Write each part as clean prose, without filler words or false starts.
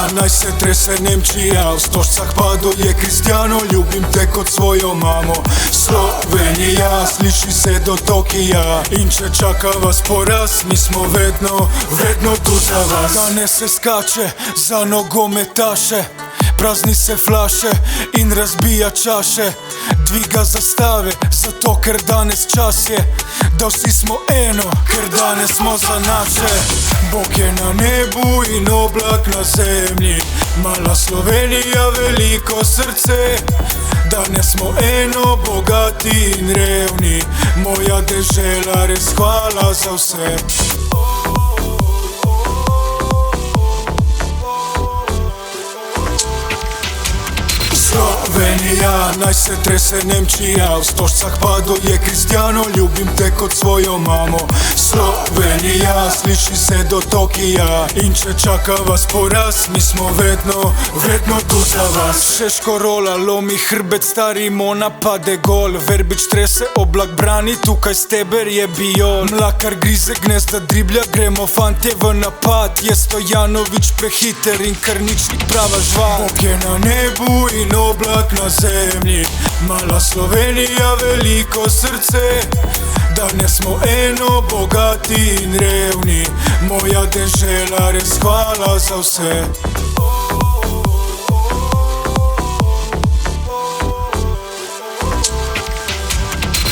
Slovenija, naj se trese Nemčija. V stožcah paduje Cristiano, ljubim te kot svojo mamo. Slovenija, sliši se do Tokija. In če čaka vas poraz, mi smo vedno tu za vas. Danes se skače za nogometaše, prazni se flaše in razbija čaše. Dviga zastave, zato ker danes čas je, da vsi smo eno, ker danes smo za naše. Bog je na nebu in oblak na zemlji, mala Slovenija, veliko srce. Danes smo eno, bogati in revni, moja dežela, res hvala za vse. Slovenija, naj se trese Nemčija. V stožcah paduje Cristiano, ljubim te kot svojo mamo. Slovenija, sliši se do Tokija. In če čaka vas poraz, mi smo vedno tu za vas. Šeško rola, lomi hrbet, stari Mona pade gol. Verbič trese, oblak brani, tukaj steber je Bijol. Mlakar grize gnezda, driblja, gremo fantje v napad. Je Stojanovič prehiter in kar nič ni prava žval. Bog je na nebu in oblak na zemlji, mala Slovenija, veliko srce. Danes smo eno, bogati in revni, moja dežela, res hvala za vse.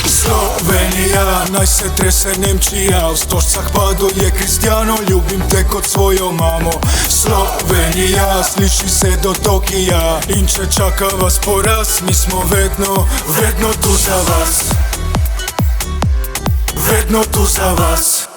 Slovenija, naj se trese Nemčija. V stožcah paduje Cristiano, ljubim te kot svojo mamo. Slovenija, sliši se do Tokija. In če čaka vas poraz, mi smo vedno tu za vas. Vedno tu za vas.